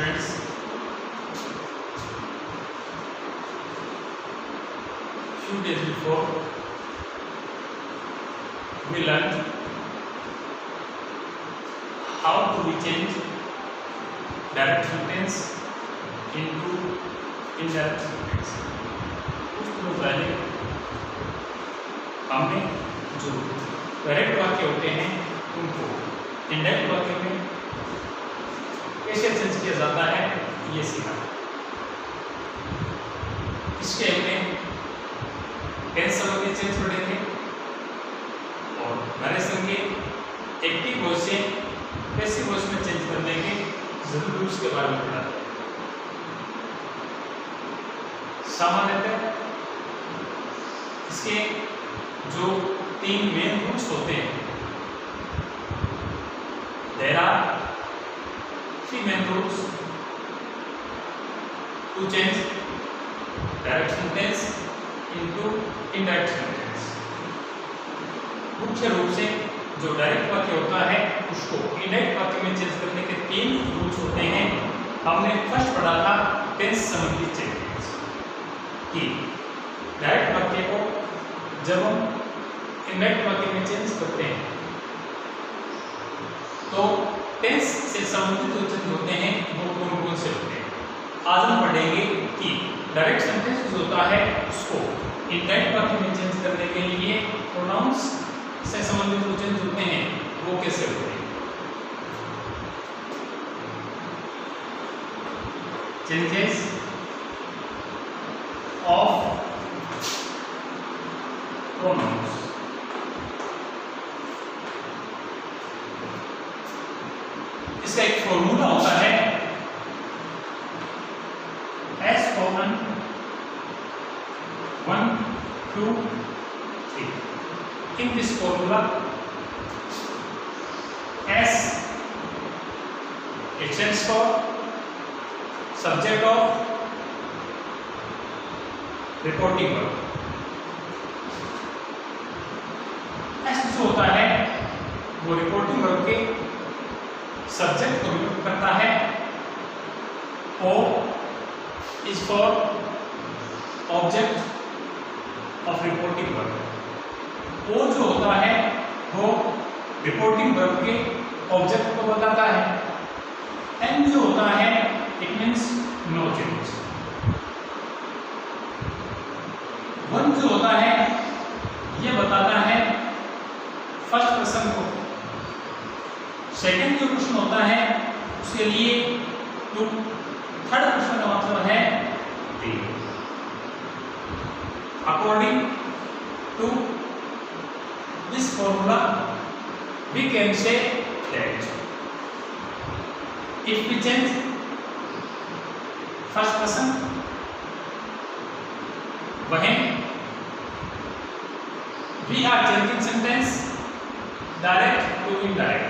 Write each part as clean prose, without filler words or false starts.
students, few days before we learned how to we change direct sentence into indirect sentence. कुछ दिनों पहले हमने जो डायरेक्ट वाक्य होते हैं उनको इनडायरेक्ट वाक्य में कैसे चेंज किया जाता है ये सीखा। इसके हमने टेंस संबंधी चेंज पढ़े थे और नरेशन के एक्टिव वॉइस से पैसिव वॉइस में चेंज करने के जरूरी उसके बारे में पढ़ा। सामान्यतः इसके जो 3 मेन रूल्स होते हैं, there are 3 main rules to change direct sentence into indirect sentence. मुख्य रूप से जो डायरेक्ट वाक्य होता है उसको इनडायरेक्ट वाक्य में चेंज करने के 3 रूल्स होते हैं। हमने फर्स्ट पढ़ा था टेंस संबंधी चेंजेस कि डायरेक्ट वाक्य को जब हम इनडायरेक्ट वाक्य में चेंज करते हैं तो टेंस से संबंधित जो चेंज होते हैं वो कौन कौन से होते हैं। आज हम पढ़ेंगे कि डायरेक्ट सेंटेंस जो होता है उसको इनडायरेक्ट वाक्य में चेंज करने के लिए प्रोनाउंस से संबंधित जो चेंज होते हैं वो कैसे होते हैं। Changes of pronouns. इसका एक फॉर्मूला होता है S common 1 2 3। In this formula S it stands for subject of reporting verb। S जो होता है वो रिपोर्टिंग वर्ब के सब्जेक्ट को रिपोर्ट करता है। O is for object of reporting verb। O जो होता है वो रिपोर्टिंग वर्ब के ऑब्जेक्ट को बताता है। N जो होता है इट मींस नो चेंज। 1 जो होता है ये बताता है फर्स्ट पर्सन को। सेकंड जो प्रश्न होता है उसके लिए टू। थर्ड प्रश्न का मतलब है D. According to this formula we can say that if we change first person when we are changing sentence direct to indirect।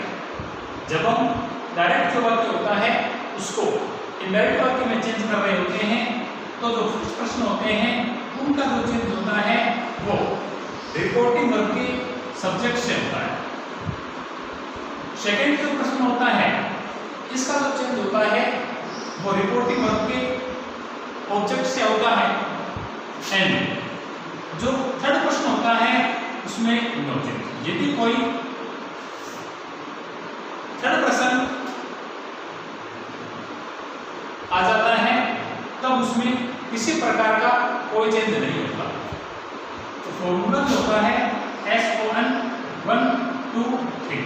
जब हम डायरेक्ट जो वाक्य होता है उसको इनडायरेक्ट वाक्य में चेंज कर रहे होते हैं तो जो प्रश्न होते हैं उनका जो चेंज होता है वो रिपोर्टिंग वर्ब के सब्जेक्ट से होता है। सेकंड जो प्रश्न होता है इसका जो चेंज होता है वो रिपोर्टिंग वर्ब के ऑब्जेक्ट से होता है। एंड जो थर्ड प्रश्न होता है उसमें नो चेंज। यदि कोई थर्ड पर्सन आ जाता है तब उसमें किसी प्रकार का कोई चेंज नहीं होता। तो फॉर्मूला जो होता है S-O-N 1 2 3।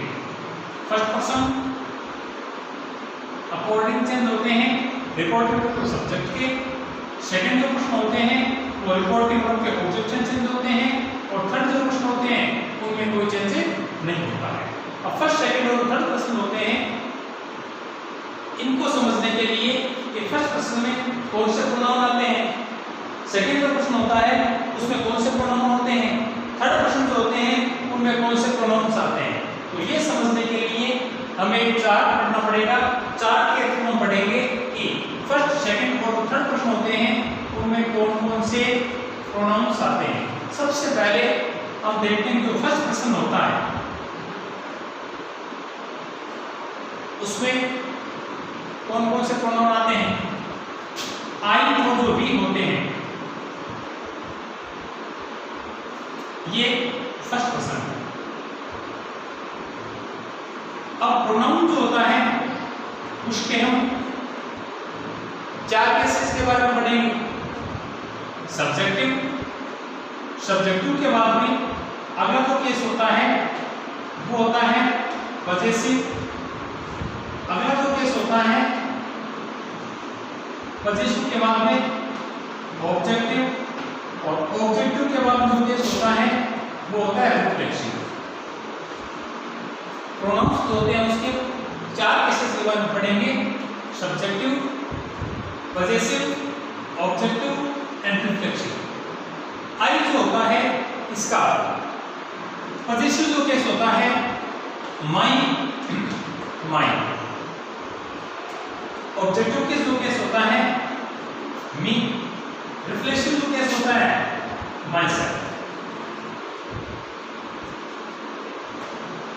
First person according change होते हैं रिपोर्टिंग वर्ब के सब्जेक्ट के। सेकंड जो प्रश्न होते हैं वो रिपोर्टिंग वर्ब के ऑब्जेक्ट से चेंज होते हैं और थर्ड जो प्रश्न होते हैं उनमें कोई चेंज नहीं होता है। अब फर्स्ट सेकंड और थर्ड प्रश्न होते हैं इनको समझने के लिए कि फर्स्ट प्रश्न में कौन से प्रोनाउन आते हैं, सेकंड जो प्रश्न होता है उसमें कौन से प्रोनाउन होते हैं, थर्ड प्रश्न जो होते हैं उनमें कौन से प्रोनाउंस आते हैं। तो ये समझने के लिए हमें चार्ट पढ़ना पड़ेगा। चार्ट के थ्रू हम पढ़ेंगे कि फर्स्ट सेकंड और थर्ड प्रश्न होते हैं उनमें कौन कौन से प्रोनाउंस आते हैं। सबसे पहले हम देखते हैं जो फर्स्ट प्रश्न होता है उसमें कौन कौन से प्रोनाउन आते हैं? आई और जो वी होते हैं, ये फर्स्ट पर्सन है। अब प्रोनाउन जो होता है उसके हम 4 केसेस के बारे में पढ़ेंगे। सब्जेक्टिव, सब्जेक्टिव के बाद में अगला जो केस होता है वो होता है पजेसिव। अगला जो केस होता है पजेसिव के बाद में ऑब्जेक्टिव, और ऑब्जेक्टिव के बाद जो केस होता है वो होता है रिफ्लेक्सिव। प्रोनाउंस जो होते हैं उसके 4 केसेस के बारे में पढ़ेंगे। Subjective, possessive, objective and reflexive. I जो होता है इसका पजेसिव जो केस होता है माई, माई। ऑब्जेक्टिव केस जो केस होता है मी। रिफ्लेक्सिव जो केस होता है माई सेल्फ।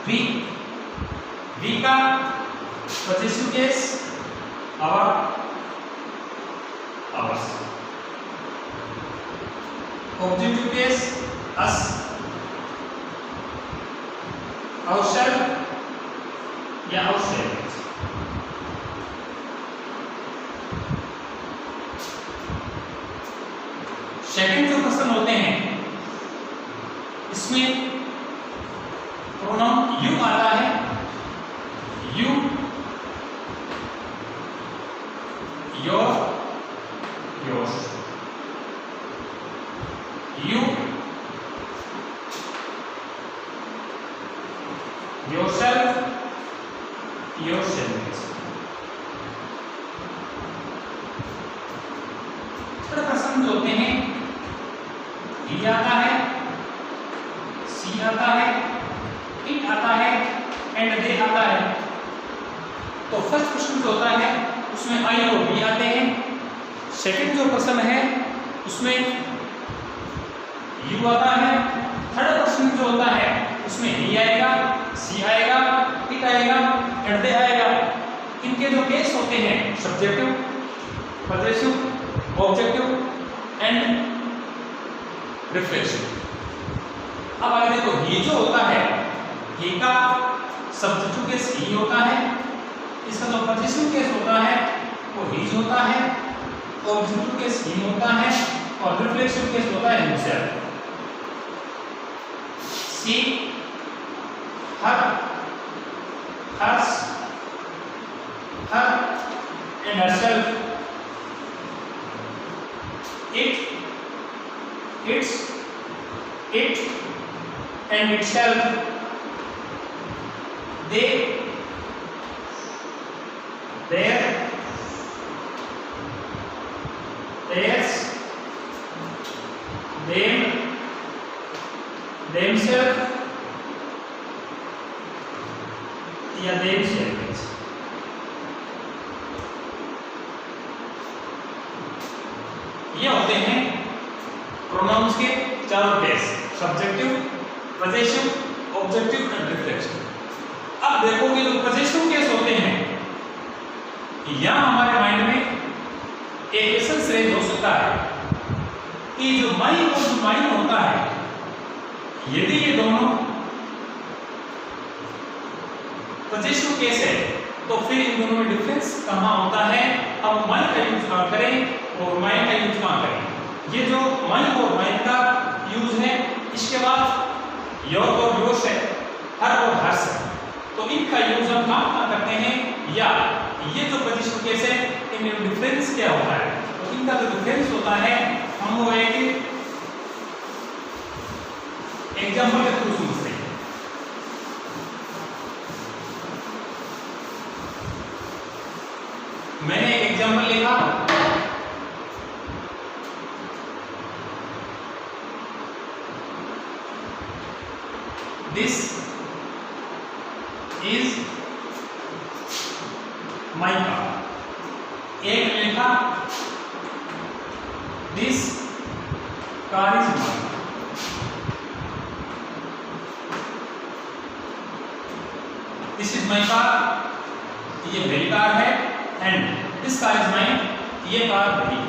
वी, वी का possessive case our, ours. Objective case us, ourselves या ourselves। सेकंड जो क्वेश्चन होते हैं इसमें प्रोनाउन यू आता है। You, your, yours. You, yourself, yourselves। Third person जो होते हैं ही आता है, सी आता है, इट आता है एंड दे आता है। तो फर्स्ट पर्सन जो होता है उसमें आई और वी आते हैं। सेकंड जो पर्सन है उसमें यू आता है। थर्ड पर्सन जो होता है उसमें ही आएगा, सी आएगा, इट आएगा एंड दे आएगा। इनके जो केस होते हैं subjective, possessive, objective and reflexive. अब आगे देखो ही जो होता है, ही का सब्जेक्टिव केस ही होता है। इसका जो पजेसिव केस होता है वो ही होता है, ऑब्जेक्टिव केस ही होता है और रिफ्लेक्सिव केस होता है himself. C, her, hers, her and herself। It, its, it and itself। They, their, theirs, them, themselves या themselves। ये होते हैं प्रोनाउंस के चारों case, subjective, possessive, objective and reflexive. अब देखोगे जो पजेसिव केस होते हैं यहाँ हमारे माइंड में एक क्वेश्चन रेज हो सकता है कि जो माई और जो माइन होता है, यदि ये दोनों पजेसिव केस है तो फिर इन दोनों में डिफरेंस कहाँ होता है? अब माइन का यूज कहाँ करें और माइन का यूज कहाँ करें? ये जो माइन और माइन का यूज है, इसके बाद योर और योर्स है, हर और हर्स है। तो इनका यूज हम कहाँ करते हैं? या ये जो पजेसिव केस है इनमें डिफरेंस क्या होता है? तो इनका जो डिफरेंस होता है हम वो एक एग्जाम्पल के थ्रू समझते हैं। मैंने एक एग्जाम्पल लिखा, दिस इज माई कार। एक लिखा this car is my. This is my car, ये मेरी कार है and this car is mine, ये कार मेरी।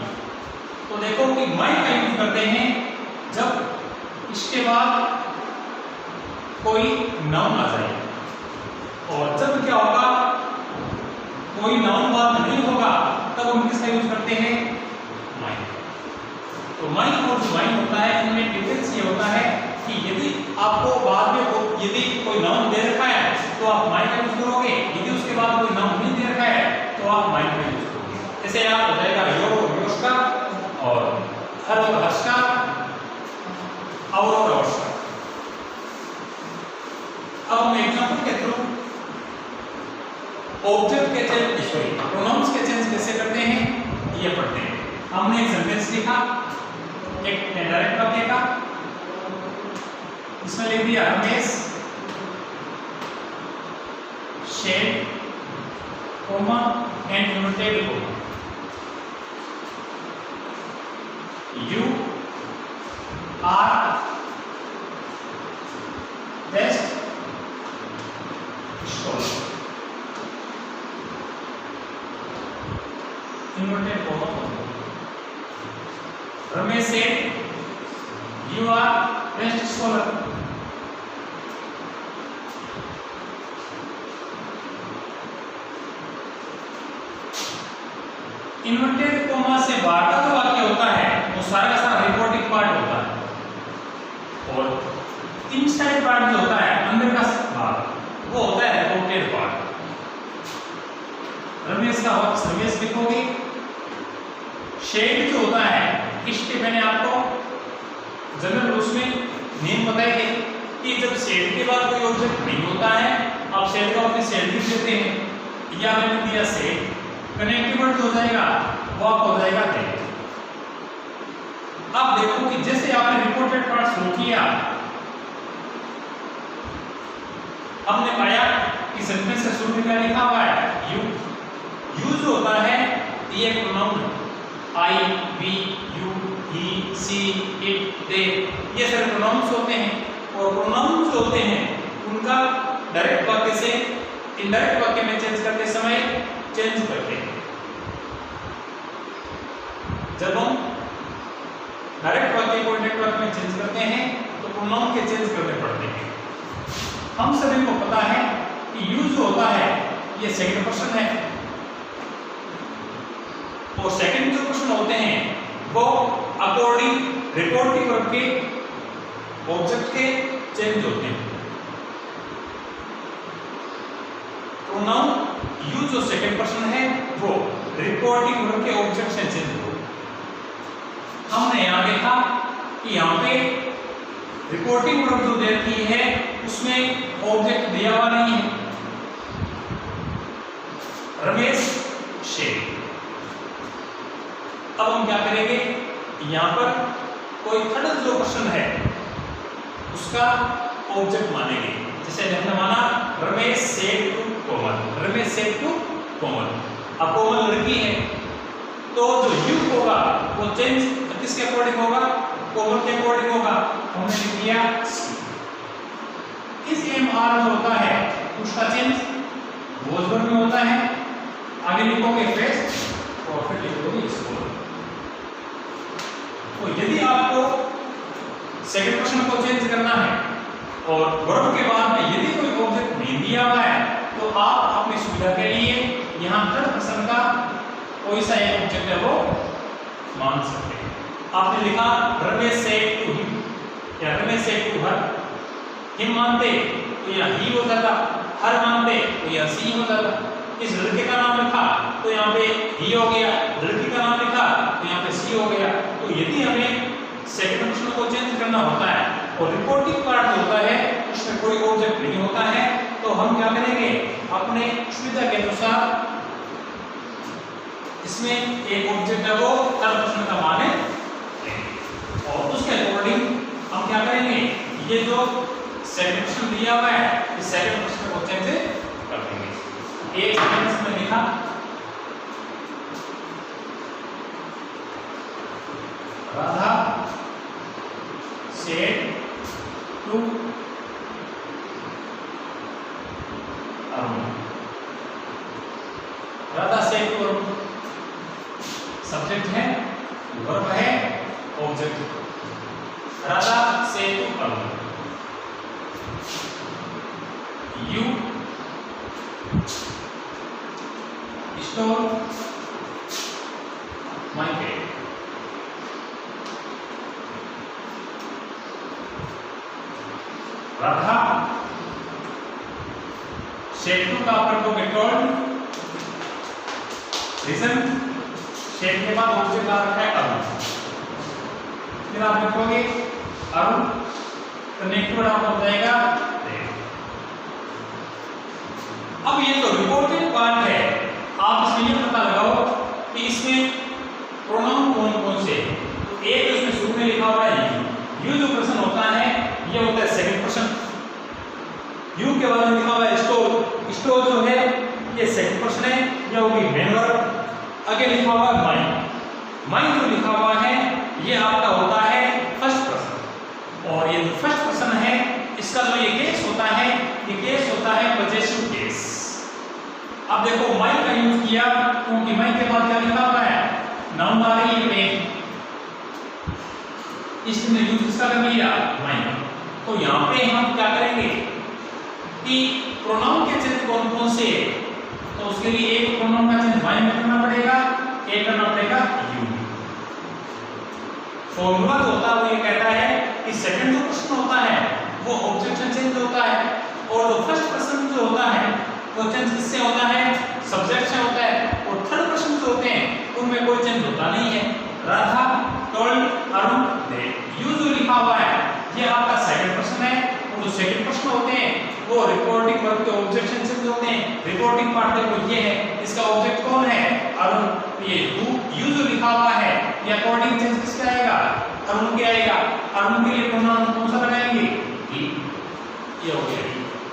तो देखो कि माइन का यूज करते हैं जब इसके बाद कोई नाउन आ जाए, और जब क्या होगा कोई नाउन बाद नहीं होगा तब हम किसका यूज करते हैं, माइन। तो माइन और जो माइन होता है इनमें डिफरेंस ये होता है कि यदि आपको बाद में यदि कोई नाउन दे रखा है तो आप माइन का यूज करोगे, यदि उसके बाद कोई नाउन नहीं दे रखा है तो आप माइन का यूज करोगे। जैसे आप हो जाएगा योर और योश का, और हर और हर्ष का, और हर्ष का। अब हम एग्जांपल के थ्रू ऑब्जेक्ट के चेंज, सॉरी प्रोनाउंस के चेंज कैसे करते हैं ये पढ़ते हैं। हमने एक सेंटेंस लिखा एक डायरेक्ट वाक्य का, इसमें लिख दिया Ramesh said comma and inverted comma, you are best scholar, inverted comma. Ramesh said you are best scholar, inverted comma से बाहर का जो वाक्य होता है वो सारा का सारा रिपोर्टिंग पार्ट होता है, और इनसाइड पार्ट जो होता है अंदर का भाग वो होता है रिपोर्टेड पार्ट। रमेश का वाक्य रमेश लिखोगे, शेड जो होता है इसके मैंने आपको जनरल उसमें नियम बताए थे कि जब शेड के बाद कोई ऑब्जेक्ट नहीं होता है आप शेड का वाक्य शेड लिख देते हैं, या मैंने दिया शेड, कनेक्टिव वर्ड हो जाएगा वो आपका हो जाएगा थे। अब देखो कि जैसे आपने रिपोर्टेड पार्ट शुरू किया, हमने पाया कि सेंटेंस का शुरू में क्या लिखा हुआ है, यू। यू जो होता है ये एक प्रोनाउन है, I, we, you, he, she, it, they, ये सारे प्रोनाउंस होते हैं, और प्रोनाउंस जो होते हैं उनका डायरेक्ट वाक्य से इनडायरेक्ट वाक्य में चेंज करते समय चेंज करते हैं। जब हम डायरेक्ट वाक्य को इनडायरेक्ट वाक्य में चेंज करते हैं तो प्रोनाउन के चेंज करने पड़ते हैं। हम सभी को पता है कि यू जो होता है ये सेकंड पर्सन है, और सेकंड जो पर्सन होते हैं वो अकॉर्डिंग रिपोर्टिंग वर्ब के ऑब्जेक्ट के चेंज होते हैं। प्रोनाउन यू जो सेकंड पर्सन है वो रिपोर्टिंग वर्ब के ऑब्जेक्ट से चेंज हो। हमने यहां देखा कि यहां पे रिपोर्टिंग वर्ब जो दे रखी है उसमें ऑब्जेक्ट दिया हुआ नहीं है, रमेश शेड। अब हम क्या करेंगे, यहां पर कोई थर्ड जो पर्सन है उसका ऑब्जेक्ट मानेंगे। जैसे हमने माना Ramesh said to Komal, Ramesh said to Komal. अब कोमल लड़की है तो जो यू होगा वो चेंज किसके अकॉर्डिंग होगा, कोमल के अकॉर्डिंग होगा। हमने लिख दिया इस एम आर जो होता है उसका चेंज वॉजवर्ब में होता है। आगे लिखोगे फेस और फिर लिखोगे स्कूल। तो यदि आपको सेकंड पर्सन को चेंज करना है और वर्ब के बाद में यदि कोई ऑब्जेक्ट नहीं दिया हुआ है तो आप अपनी सुविधा के लिए यहां थर्ड पर्सन का कोई सा एक ऑब्जेक्ट है वो मान सकते हैं। आपने लिखा रमेश सेड टू हिम या Ramesh said to her. Him मानते तो यहाँ ही हो जाता, हर मानते तो यहाँ सी हो जाता। इस लड़के का नाम लिखा तो यहाँ पे ही हो गया, लड़की का नाम लिखा तो यहाँ पे सी हो गया। तो यदि हमें सेकंड पर्सन को चेंज करना होता है और रिपोर्टिंग पार्ट होता है उसमें कोई ऑब्जेक्ट नहीं होता है तो हम क्या करेंगे, अपने सुविधा के अनुसार इसमें एक ऑब्जेक्ट है वो थर्ड पर्सन का माने और उसके अकॉर्डिंग हम क्या करेंगे, ये जो सेकंड पर्सन दिया हुआ है इस सेकंड पर्सन को चेंज कर देंगे। एक सेंटेंस में लिखा Radha said to Arun. Radha said to Arun, subject है, वर्ब है, object. Radha said to Arun, you stole my pen. Radha said to का ऊपर को टोल्ड, रीजन शेड के बाद ऑब्जेक्ट आ रखा है अरुण, फिर आप लिखोगे अरुण, तो नेक्स्ट वर्ड आपका हो जाएगा देव। अब ये जो रिपोर्टेड पार्ट है, आप इसमें ये पता लगाओ कि इसमें प्रोनाउन कौन कौन से। तो एक इसमें शुरू में लिखा हुआ है यू, जो पर्सन होता है ये होता है सेकंड पर्सन। यू के बाद में लिखा हुआ है स्टोर, स्टोर जो है ये सेकंड पर्सन है, ये होगी मेन वर्ब। आगे लिखा हुआ है माइंड, माइंड जो लिखा हुआ है ये आपका होता है फर्स्ट पर्सन। और ये जो फर्स्ट पर्सन है इसका जो ये केस होता है, ये केस होता है पॉजेसिव केस। अब देखो माइंड का यूज किया क्योंकि माइंड के बाद क्या लिखा हुआ है, नाउन आ रही है पेन, इसमें यूज किसका कर लिया, माइंड। तो यहाँ पे हम क्या करेंगे कि प्रोनाउन के चेंज कौन कौन से, तो उसके लिए एक प्रोनाउन का चेंज माइंड में करना पड़ेगा, एक करना पड़ेगा यू। फॉर्मूला जो होता है वो ये कहता है कि सेकंड जो पर्सन होता है वो ऑब्जेक्ट से चेंज होता है, और जो फर्स्ट पर्सन जो होता है वो चेंज किससे होता है, सब्जेक्ट से होता है, और थर्ड पर्सन जो होते हैं उनमें कोई चेंज होता नहीं है। राधा टोल्ड अरुण देव, यू जो लिखा हुआ है ये आपका सेकंड पर्सन है, और जो सेकंड पर्सन होते हैं वो रिपोर्टिंग वर्ब के ऑब्जेक्ट से चेंज होते हैं। रिपोर्टिंग पार्ट देखो ये है, इसका ऑब्जेक्ट कौन है, अरुण। ये यू जो लिखा हुआ है ये अकॉर्डिंग चेंज किसका आएगा, अरुण के आएगा। अरुण के लिए प्रोनाउन कौन सा लगाएंगे, ही, ये हो गया।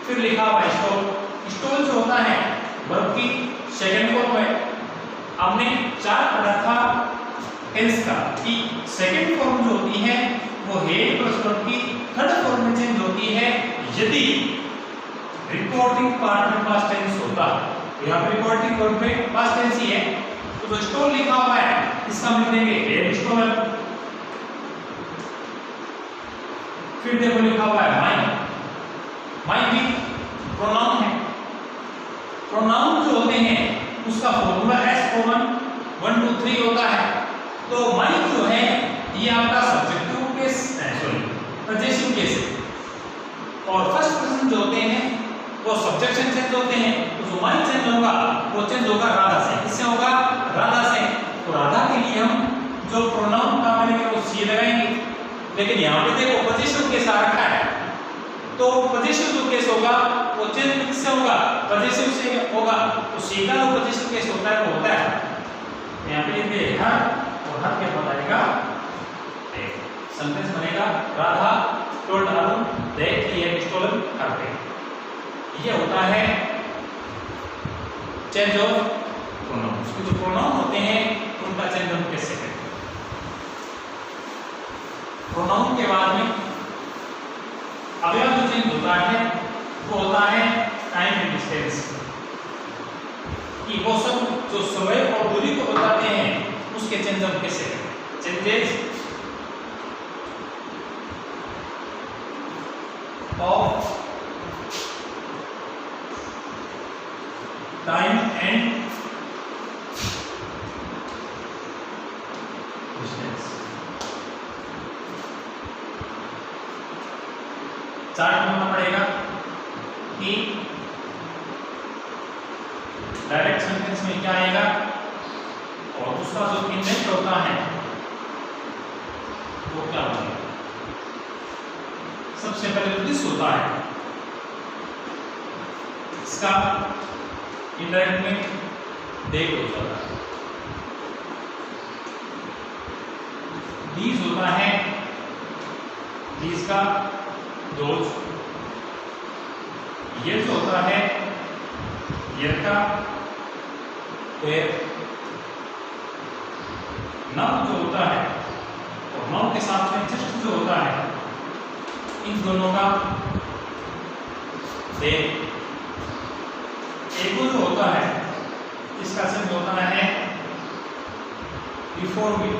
फिर लिखा हुआ है स्टोर, स्टोर जो होता है वर्ब की सेकंड फॉर्म है। हमने चार पढ़ा था टेंस का कि सेकंड फॉर्म जो होती है वो हेड प्लस वर्ब की थर्ड फॉर्म में चेंज होती है यदि रिपोर्टिंग पार्ट में पास्ट टेंस होता। यहाँ पे रिपोर्टिंग वर्ब में पास्ट टेंस ही है, तो जो स्टोर लिखा हुआ है इसका हम लिख देंगे हेड स्टोर। फिर देखो लिखा हुआ है माइंड, माइंड भी प्रोनाउन है। प्रोनाउन जो होते हैं उसका फॉर्मूला S1 1 2 3 होता है। तो माइंड जो है ये आपका subjective case, sorry possessive case है, और फर्स्ट पर्सन जो होते हैं वो सब्जेक्ट से चेंज होते हैं। तो जो माइंड चेंज होगा वो चेंज होगा राधा से, किससे होगा, राधा से। तो राधा के लिए हम जो प्रोनाउन का मिलेगा वो सी लगाएंगे, लेकिन यहाँ पे देखो पॉजेसिव केस आ रखा है, तो पॉजेसिव जो केस होगा वो चेंज किससे होगा, पॉजेसिव से होगा। तो सी का जो पॉजेसिव केस होता है वो होता है यहाँ पे लिखते हैं हर, और हर के बाद आएगा एक सेंटेंस बनेगा Radha told Arun that he had stolen her pen. ये होता है चेंज ऑफ प्रोनाउन। जो प्रोनाउन होते हैं उनका चेंज हम कैसे करें। प्रोनाउन के बाद में अगला जो चेंज होता है वो होता है टाइम एंड डिस्टेंस, कि वो सब जो समय और दूरी को बताते हैं उसके चेंज हम कैसे करें। Changes of time and distance. Chart बनाना पड़ेगा कि डायरेक्ट सेंटेंस में क्या आएगा और उसका जो इंडेंट होता है वो क्या होगा। सबसे पहले दिस होता है, इसका इंडायरेक्ट में डेट हो जाता है। दीज होता है, दीज का दोज। ये जो होता है ईयर का वेयर। नाउन जो होता है और नाउन के साथ में जस्ट जो होता है इन दोनों का दे। एगो जो होता है इसका सेंस होता है बिफोर मी।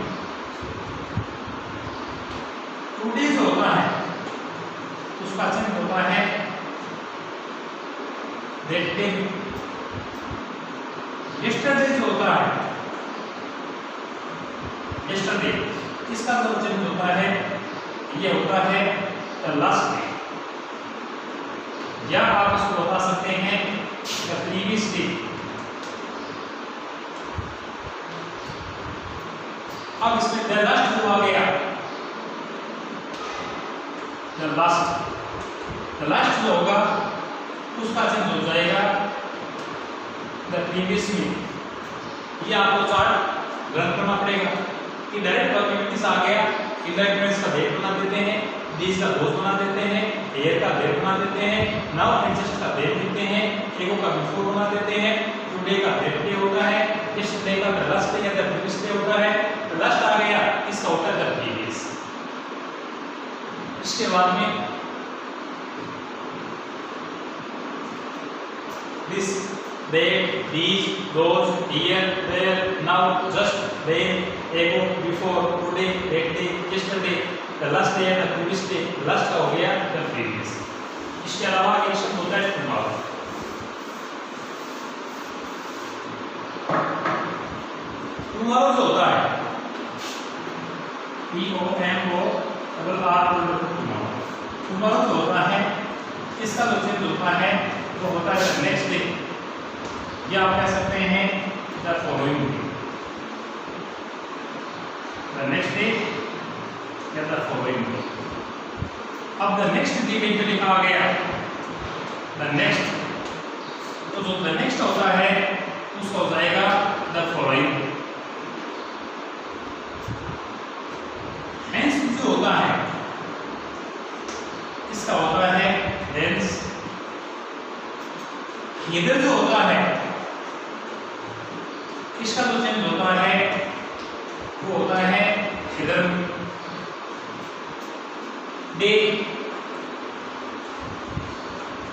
टुडे जो होता है उसका सेंस होता है दैट डे। यस्टरडे जो होता है, यस्टरडे, इसका जो सेंस होता है ये होता है द लास्ट डे, या आप इसको बता सकते हैं द प्रीवियस डे। अब इसमें द लास्ट जो आ गया, द लास्ट जो होगा उसका सेंस हो जाएगा द प्रीवियस में। ये आपको चार्ट रन करना पड़ेगा कि डायरेक्ट पॉसिबिलिटीज आ गया, इनडायरेक्ट का डेट बना देते हैं, डेज का रोज बना देते हैं, ईयर का डेट बना देते हैं, नाउ एंसेस्ट का डेट लिखते हैं, एगो का बिफोर बना देते हैं, टुडे का डेट डे होता है, यस्टरडे का द लास्ट डे या द प्रीवियस डे होता है, द लास्ट आ गया इसका होता है द प्रीवियस। इसके बाद में this, that, these, those, here, there, now, just, then, ago, before, today, that day, yesterday, the last day या द प्रीवियस डे, लास्ट का हो गया द प्रीवियस। इसके अलावा एक शब्द होता है टुमारो। टुमारो जो होता है टुमारो, टुमारो जो होता है इसका जो सेंस होता है वो होता है द नेक्स्ट डे, या आप कह सकते हैं the following day, the next day या द फॉलोइंग डे। अब द नेक्स्ट डे में जो लिखा गया द नेक्स्ट, तो जो द नेक्स्ट होता है उसका हो जाएगा द फॉलोइंग। हेंस जो होता है इसका होता है हेंस। इधर जो होता है इसका जो चेंज होता है वो होता है इधर day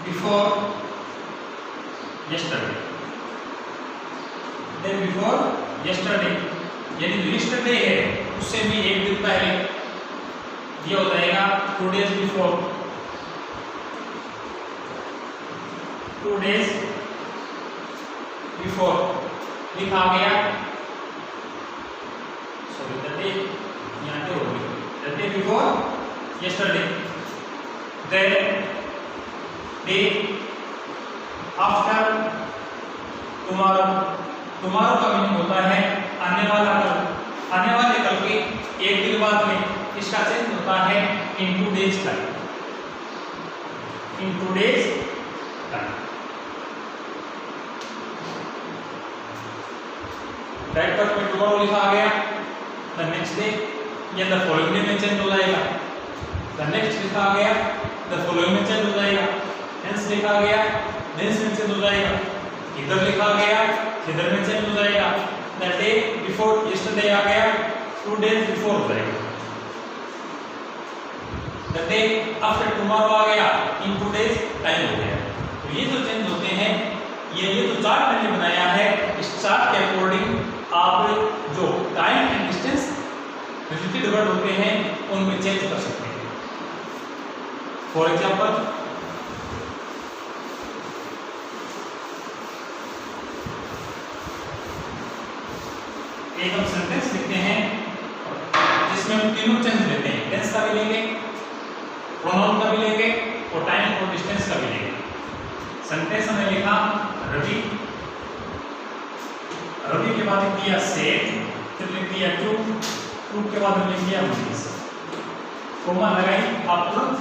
before yesterday, day before yesterday, यानी जो यस्टरडे है उससे भी एक दिन पहले, ये हो जाएगा 2 days बिफोर, 2 days बिफोर लिखा गया, सॉरी द डे, यहाँ पे हो गया the day before yesterday, then day after tomorrow. Tomorrow का मीनिंग होता है आने वाला कल, आने वाले कल के एक दिन बाद में। इसका सेंस होता है इन 2 days टाइम, इन 2 days टाइम। राइट पर में टुमारो लिखा आ गया, द नेक्स्ट डे या द फॉलोइंग डे में चेंज हो जाएगा, द नेक्स्ट लिखा आ गया द फॉलोइंग में चेंज हो जाएगा, हेंस लिखा आ गया देंस में चेंज हो जाएगा, इधर लिखा गया इधर में चेंज हो जाएगा, द डे बिफोर यस्टरडे आ गया 2 days बिफोर हो जाएगा, द डे आफ्टर टुमारो आ गया इन 2 days टाइम हो गया। तो ये जो चेंज होते हैं, ये जो चार्ट मैंने बनाया है, इस चार्ट के अकॉर्डिंग आप जो time and distance related word होते हैं उनमें चेंज कर सकते हैं। फॉर एग्जांपल एक हम सेंटेंस लिखते हैं जिसमें हम तीनों चेंज लेते हैं, टेंस का भी लेंगे, प्रोनाउन का भी लेंगे और टाइम और डिस्टेंस का भी लेंगे। सेंटेंस हमने लिखा रवि, रवि के बाद लिख दिया सेठ, फिर लिख दिया टू, टू के बाद लिख दिया मनीष, कोमा लगाई, आप तुरंत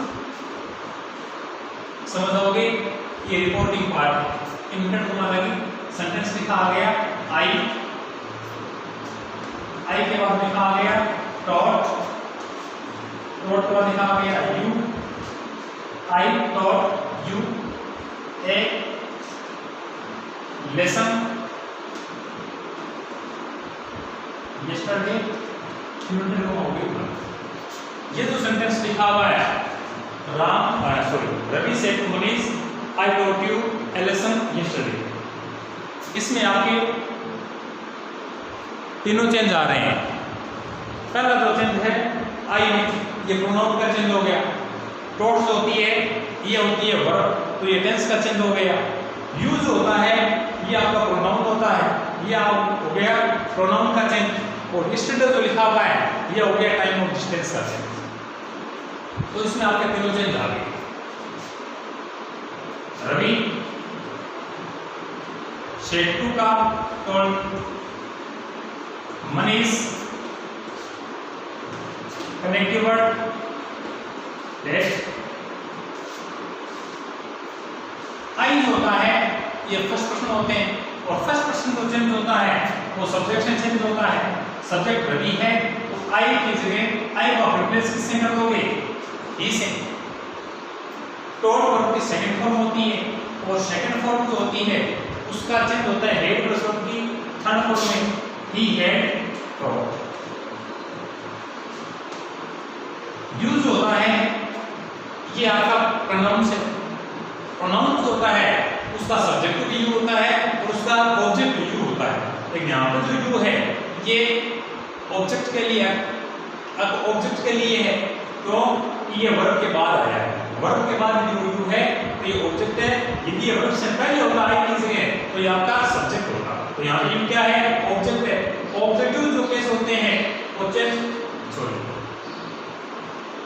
समझ जाओगे ये रिपोर्टिंग पार्ट। इनवर्टेड कोमा लगी, सेंटेंस लिखा आ गया आई, आई के बाद लिखा आ गया टॉट, टॉट के बाद लिखा आ गया you, I taught you, a lesson, yesterday, inverted comma हो गया। ये जो सेंटेंस लिखा हुआ है Ravi said to Manish I taught you a lesson yesterday, इसमें आपके तीनों चेंज आ रहे हैं। पहला जो चेंज है आई में, ये प्रोनाउन का चेंज हो गया। टॉट्स होती है, ये होती है वर्ब, तो ये टेंस का चेंज हो गया। यूज होता है, ये आपका प्रोनाउन होता है, ये हो गया प्रोनाउन का चेंज। और यस्टरडे जो लिखा हुआ है ये हो गया टाइम ऑफ डिस्टेंस का चेंज। तो इसमें आपके तीनों चेंज आ गए। रवि शेटू का टोल्ड मनीष कनेक्टिव वर्ड लेट आई होता है, ये फर्स्ट पर्सन होते हैं। और फर्स्ट पर्सन जो चेंज होता है वो सब्जेक्ट से चेंज होता है। सब्जेक्ट रवि है तो आई की जगह आई को रिप्लेस किससे कर दोगे? ही से। टोल्ड वर्ब की सेकंड फॉर्म होती है और सेकंड फॉर्म जो होती है उसका चेंज होता है हेड प्लस वर्ब की थर्ड फॉर्म में ही हैड टोल्ड। यूज होता है, ये आपका प्रोनाउन से। प्रोनाउन जो होता है उसका सब्जेक्ट भी यू होता है और उसका ऑब्जेक्ट भी यू होता है। लेकिन यहाँ पर जो यू है ये ऑब्जेक्ट के लिए, अब ऑब्जेक्ट के लिए है तो ये वर्ब के बाद आया है। वर्ब के बाद जो यू है तो ये ऑब्जेक्ट है। यदि ये वर्ब से पहले होता है किसी जगह तो ये आपका सब्जेक्ट होता। तो यहाँ यू क्या है? ऑब्जेक्ट है। ऑब्जेक्टिव जो केस होते हैं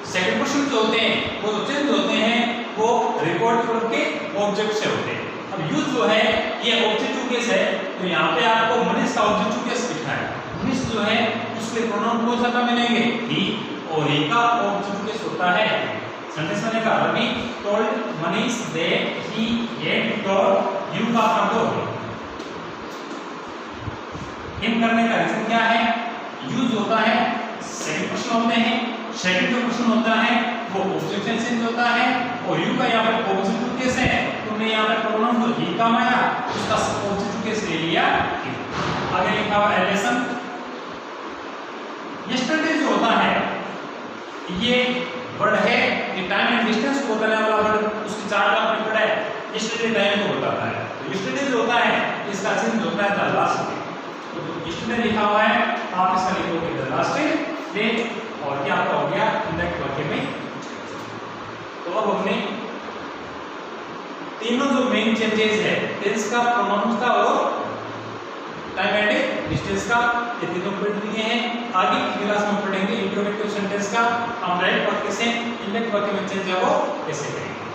सेकंड पर्सन जो होते हैं वो जो चेंज होते हैं वो रिकॉर्ड वर्ब के ऑब्जेक्ट से होते हैं। अब यूज जो है ये ऑब्जेक्टिव केस है, तो यहाँ पे आपको मनीष का ऑब्जेक्टिव केस लिखना है। मनीष जो है उसके प्रोनाउन कौन सा मिलेंगे? ही, और ही का ऑब्जेक्टिव केस होता है। सेंटेंस बनेगा Ravi told Manish that he had told you का कंट्रोल। हिम करने का रीजन क्या है? यूज होता है, सेकंड पर्सन होते हैं। सेकंड जो पर्सन होता है वो ऑब्जेक्ट से चेंज होता है और यू का यहाँ पर ऑब्जेक्टिव केस है। तुमने यहाँ पर प्रोनाउन जो ही का आया उसका ऑब्जेक्टिव केस ले लिया। आगे लिखा हुआ एलेसन। यस्टरडे जो होता है ये वर्ड है, ये टाइम एंड डिस्टेंस को बताने वाला वर्ड। उसकी चार्ट आपने पढ़ा है, यस्टरडे टाइम को बताता है। तो यस्टरडे जो होता है इसका चेंज होता है द लास्ट डे। तो यस्टरडे लिखा हुआ है आप इसका लिखोगे द लास्ट डे और क्या आपका हो गया इंडेक्स वाक्य में। तो अब हमने तीनों जो मेन चेंजेस है टेंस का, प्रोनाउन का और टाइम एंड डिस्टेंस का, ये तीनों पढ़ लिए हैं। आगे की क्लास में पढ़ेंगे इंट्रोगेटिव सेंटेंस का हम राइट वाक्य से इंडेक्स वाक्य में चेंज है वो कैसे करेंगे।